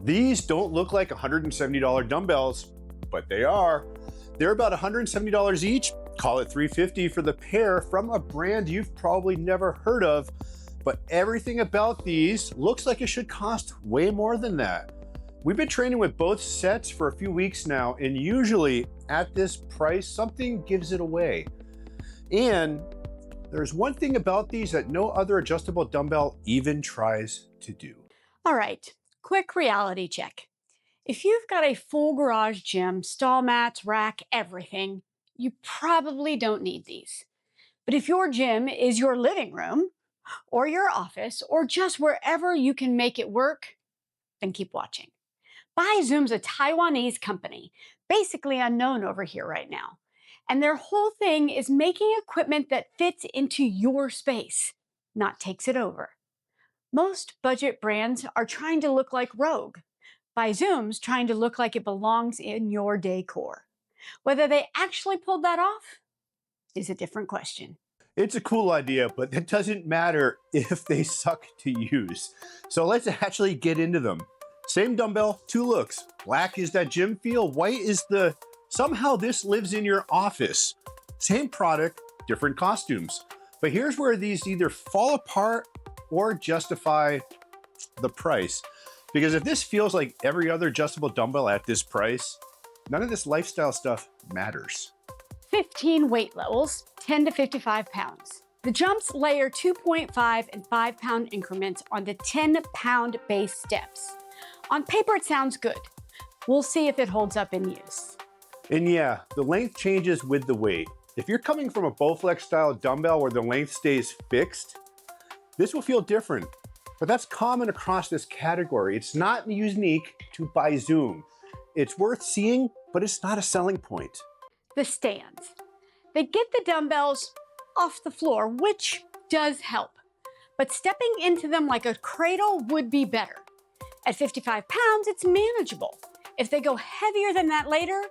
These don't look like $170 dumbbells, but they are. They're about $170 each. Call it $350 for the pair from a brand you've probably never heard of, but everything about these looks like it should cost way more than that. We've been training with both sets for a few weeks now, and usually at this price, something gives it away. And there's one thing about these that no other adjustable dumbbell even tries to do. All right, quick reality check. If you've got a full garage gym, stall mats, rack, everything, you probably don't need these. But if your gym is your living room or your office or just wherever you can make it work, then keep watching. Byzoom's a Taiwanese company, basically unknown over here right now. And their whole thing is making equipment that fits into your space, not takes it over. Most budget brands are trying to look like Rogue. Byzoom's trying to look like it belongs in your decor. Whether they actually pulled that off is a different question. It's a cool idea, but it doesn't matter if they suck to use. So let's actually get into them. Same dumbbell, two looks. Black is that gym feel, white is the somehow this lives in your office. Same product, different costumes. But here's where these either fall apart or justify the price. Because if this feels like every other adjustable dumbbell at this price, none of this lifestyle stuff matters. 15 weight levels, 10 to 55 pounds. The jumps layer 2.5 and 5 pound increments on the 10 pound base steps. On paper, it sounds good. We'll see if it holds up in use. And yeah, the length changes with the weight. If you're coming from a Bowflex style dumbbell where the length stays fixed, this will feel different. But that's common across this category. It's not unique to Byzoom. It's worth seeing, but it's not a selling point. The stands. They get the dumbbells off the floor, which does help. But stepping into them like a cradle would be better. At 55 pounds, it's manageable. If they go heavier than that later,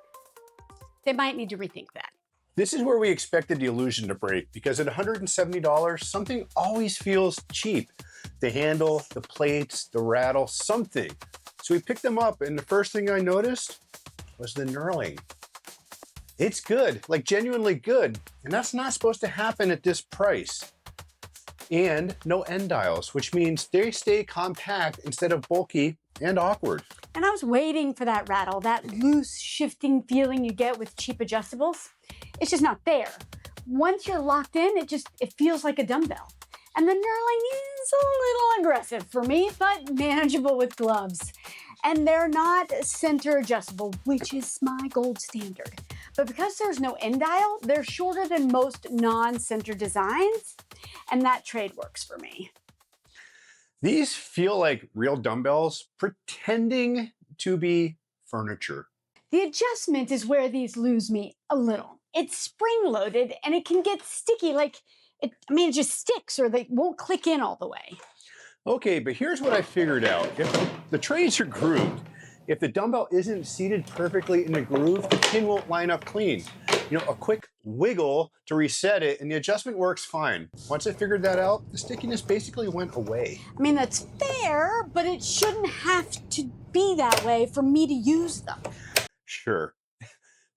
they might need to rethink that. This is where we expected the illusion to break, because at $170, something always feels cheap. The handle, the plates, the rattle, something. So we picked them up, and the first thing I noticed was the knurling. It's good, like genuinely good, and that's not supposed to happen at this price. And no end dials, which means they stay compact instead of bulky and awkward. And I was waiting for that rattle, that loose, shifting feeling you get with cheap adjustables. It's just not there. Once you're locked in, it feels like a dumbbell. And the knurling is a little aggressive for me, but manageable with gloves. And they're not center adjustable, which is my gold standard. But because there's no end dial, they're shorter than most non-center designs, and that trade works for me. These feel like real dumbbells pretending to be furniture. The adjustment is where these lose me a little. It's spring-loaded and it can get sticky, it just sticks or they won't click in all the way. Okay, but here's what I figured out. If the trays are grooved, if the dumbbell isn't seated perfectly in the groove, the pin won't line up clean. A quick wiggle to reset it and the adjustment works fine. Once I figured that out, the stickiness basically went away. That's fair, but it shouldn't have to be that way for me to use them. Sure,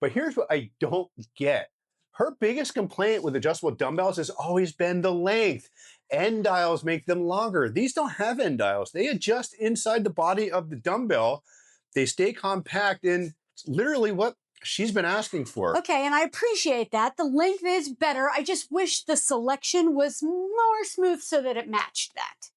but here's what I don't get. Her biggest complaint with adjustable dumbbells has always been the length. End dials make them longer. These don't have end dials. They adjust inside the body of the dumbbell. They stay compact, and it's literally what she's been asking for. Okay, and I appreciate that. The length is better. I just wish the selection was more smooth so that it matched that.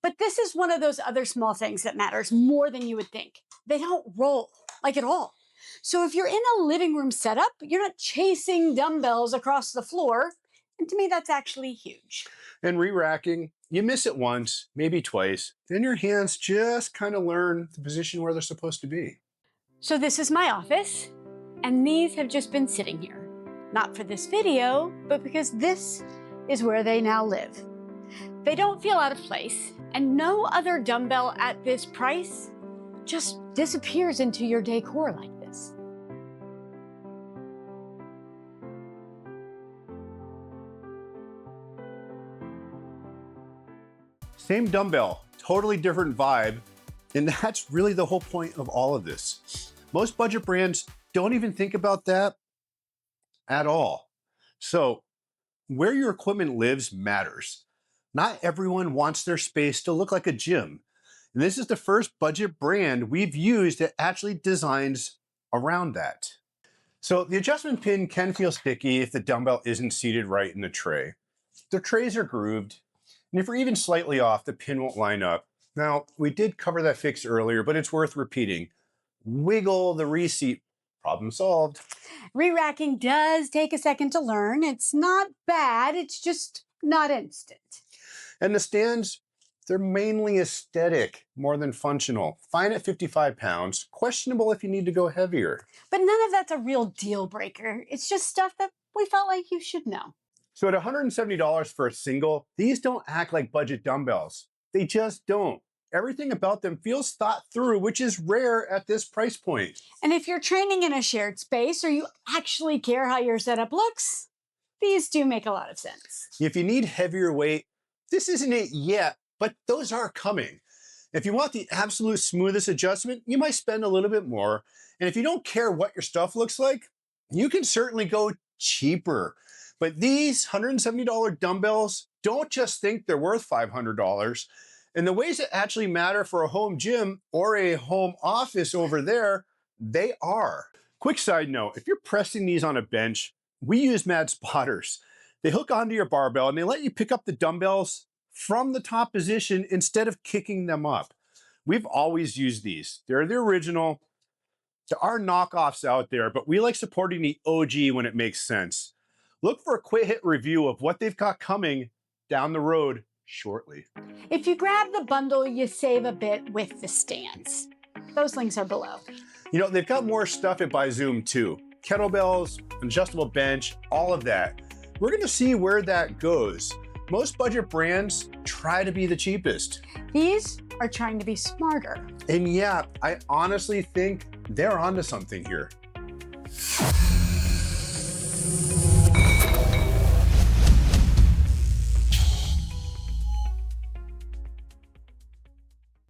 But this is one of those other small things that matters more than you would think. They don't roll, at all. So if you're in a living room setup, you're not chasing dumbbells across the floor. And to me, that's actually huge. And re-racking, you miss it once, maybe twice. Then your hands just kind of learn the position where they're supposed to be. So this is my office, and these have just been sitting here. Not for this video, but because this is where they now live. They don't feel out of place, and no other dumbbell at this price just disappears into your decor like this. Same dumbbell, totally different vibe. And that's really the whole point of all of this. Most budget brands don't even think about that at all. So where your equipment lives matters. Not everyone wants their space to look like a gym. And this is the first budget brand we've used that actually designs around that. So the adjustment pin can feel sticky if the dumbbell isn't seated right in the tray. The trays are grooved, and if you're even slightly off, the pin won't line up. Now, we did cover that fix earlier, but it's worth repeating. Wiggle the reseat. Problem solved. Re-racking does take a second to learn. It's not bad, it's just not instant. And the stands, they're mainly aesthetic more than functional. Fine at 55 pounds, questionable if you need to go heavier. But none of that's a real deal breaker. It's just stuff that we felt like you should know. So at $170 for a single, these don't act like budget dumbbells. They just don't. Everything about them feels thought through, which is rare at this price point. And if you're training in a shared space or you actually care how your setup looks, these do make a lot of sense. If you need heavier weight, this isn't it yet, but those are coming. If you want the absolute smoothest adjustment, you might spend a little bit more. And if you don't care what your stuff looks like, you can certainly go cheaper. But these $170 dumbbells, don't just think they're worth $500. And the ways that actually matter for a home gym or a home office over there, they are. Quick side note, if you're pressing these on a bench, we use Mad Spotters. They hook onto your barbell and they let you pick up the dumbbells from the top position instead of kicking them up. We've always used these. They're the original. There are knockoffs out there, but we like supporting the OG when it makes sense. Look for a quick hit review of what they've got coming down the road shortly. If you grab the bundle, you save a bit with the stands. Those links are below. You know, they've got more stuff at Byzoom too. Kettlebells, an adjustable bench, all of that. We're gonna see where that goes. Most budget brands try to be the cheapest. These are trying to be smarter. And yeah, I honestly think they're onto something here.